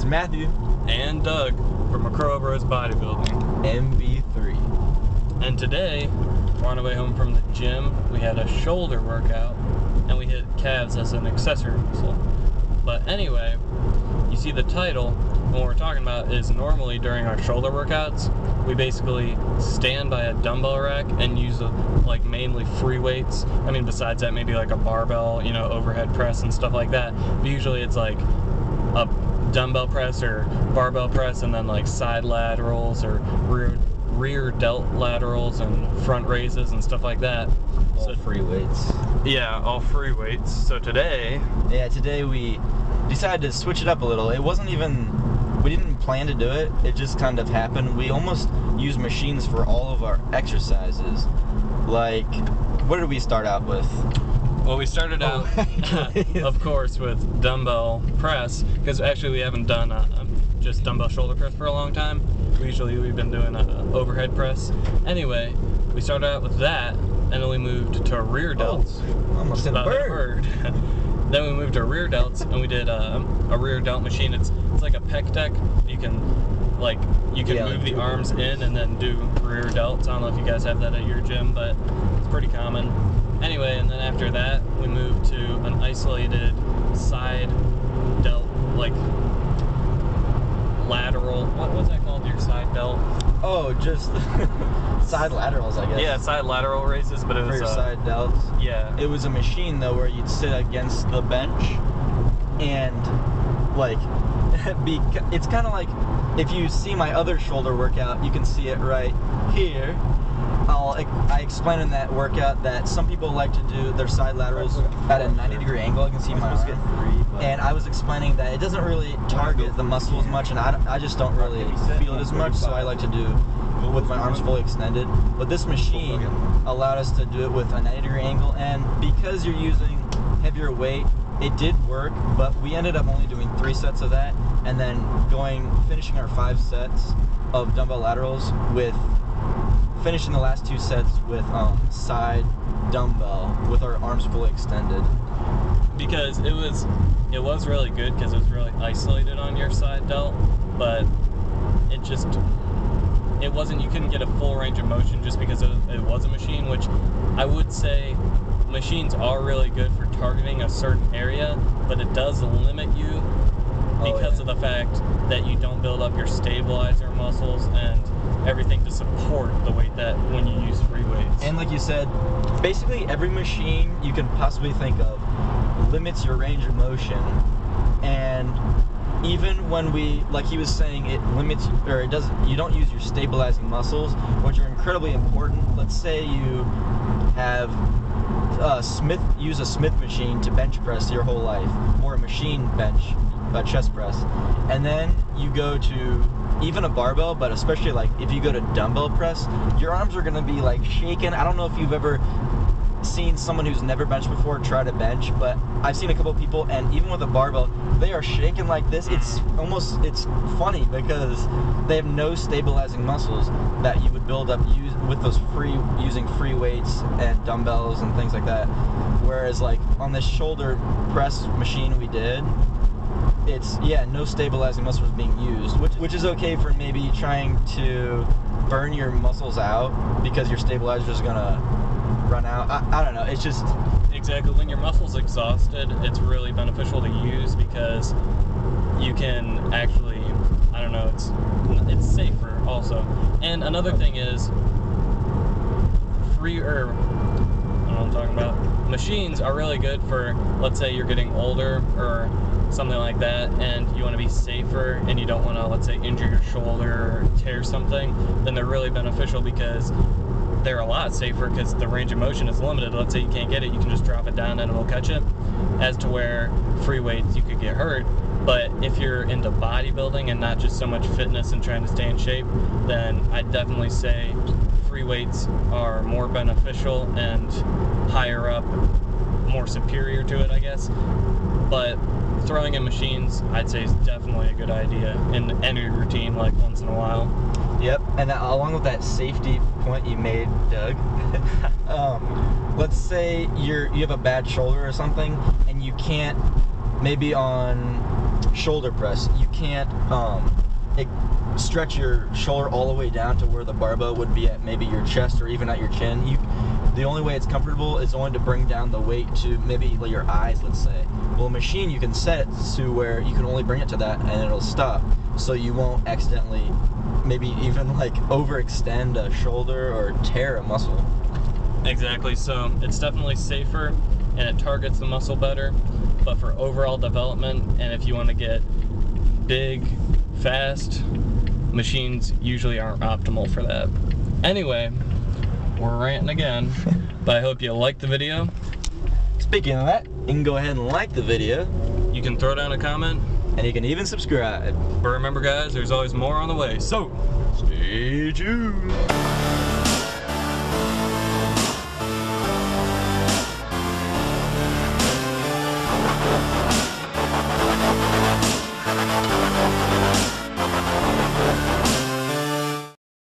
Matthew. And Doug from Macro Bros Bodybuilding. MB3. And today, we're on our way home from the gym. We had a shoulder workout, and we hit calves as an accessory muscle. But anyway, you see the title, and what we're talking about is normally during our shoulder workouts, we basically stand by a dumbbell rack and use like mainly free weights. I mean, besides that, maybe like a barbell, you know, overhead press and stuff like that. But usually it's like a dumbbell press or barbell press, and then like side laterals or rear delt laterals and front raises and stuff like that. All free weights. Yeah, all free weights. So today we decided to switch it up a little. It wasn't even, we didn't plan to do it. It just kind of happened. We almost use machines for all of our exercises. Like, what did we start out with? Well, we started out, of course, with dumbbell press, because actually we haven't done just dumbbell shoulder press for a long time. We've been doing overhead press. Anyway, we started out with that, and then we moved to rear delts. Oh, almost hit a bird. Then we moved to rear delts, and we did a rear delt machine. It's like a pec deck. You can move the arms in and then do rear delts. I don't know if you guys have that at your gym, but it's pretty common. Anyway, and then after that, we moved to an isolated side delt, like lateral. What was that called? Your side delt? Oh, just side laterals, I guess. Yeah, side lateral raises, but it was for your side delts. Yeah. It was a machine though where you'd sit against the bench and like it's kind of like if you see my other shoulder workout, you can see it right here. I explained in that workout that some people like to do their side laterals at a 90-degree angle. You can see my arm. And I was explaining that it doesn't really target the muscle as much, and I just don't really feel it as much, so I like to do with my arms fully extended. But this machine allowed us to do it with a 90-degree angle, and because you're using heavier weight, it did work, but we ended up only doing 3 sets of that, and then finishing our 5 sets of dumbbell laterals with finishing the last 2 sets with side dumbbell with our arms fully extended. Because it was really good because it was really isolated on your side delt, but it wasn't, you couldn't get a full range of motion just because it was a machine, which I would say machines are really good for targeting a certain area, but it does limit you because of the fact that you don't build up your stabilizer muscles and everything to support the weight that when you use free weights. And like you said, basically every machine you can possibly think of limits your range of motion, and even when like he was saying, it limits, or it doesn't, you don't use your stabilizing muscles, which are incredibly important. Let's say you have use a Smith machine to bench press your whole life, or a machine bench, chest press, and then you go to even a barbell, but especially like if you go to dumbbell press, your arms are gonna be like shaking. I don't know if you've ever seen someone who's never benched before try to bench, but I've seen a couple of people, and even with a barbell, they are shaking like this. It's funny because they have no stabilizing muscles that you would build up with those using free weights and dumbbells and things like that. Whereas like on this shoulder press machine we did, it's no stabilizing muscles being used, which is okay for maybe trying to burn your muscles out because your stabilizer is gonna run out. I don't know, it's just exactly when your muscle's exhausted, it's really beneficial to use because you can actually, I don't know, it's safer also. And another thing is I'm talking about, machines are really good for, let's say you're getting older or something like that, and you want to be safer and you don't want to, let's say, injure your shoulder or tear something, then they're really beneficial because they're a lot safer because the range of motion is limited. Let's say you can't get it, you can just drop it down and it'll catch it, as to where free weights you could get hurt. But if you're into bodybuilding and not just so much fitness and trying to stay in shape, then I'd definitely say free weights are more beneficial and higher up, more superior to it, I guess. But throwing in machines, I'd say, is definitely a good idea in any routine, like once in a while. Yep, and along with that safety point you made, Doug, let's say you have a bad shoulder or something, and you can't, maybe on shoulder press, you can't stretch your shoulder all the way down to where the barbell would be at maybe your chest or even at your chin. The only way it's comfortable is only to bring down the weight to maybe like your eyes, let's say. Well, a machine, you can set it to where you can only bring it to that and it'll stop, so you won't accidentally maybe even like overextend a shoulder or tear a muscle. Exactly, so it's definitely safer and it targets the muscle better, but for overall development and if you want to get big, fast, machines usually aren't optimal for that. Anyway, we're ranting again, but I hope you liked the video. Speaking of that, you can go ahead and like the video. You can throw down a comment. And you can even subscribe. But remember guys, there's always more on the way, so stay tuned.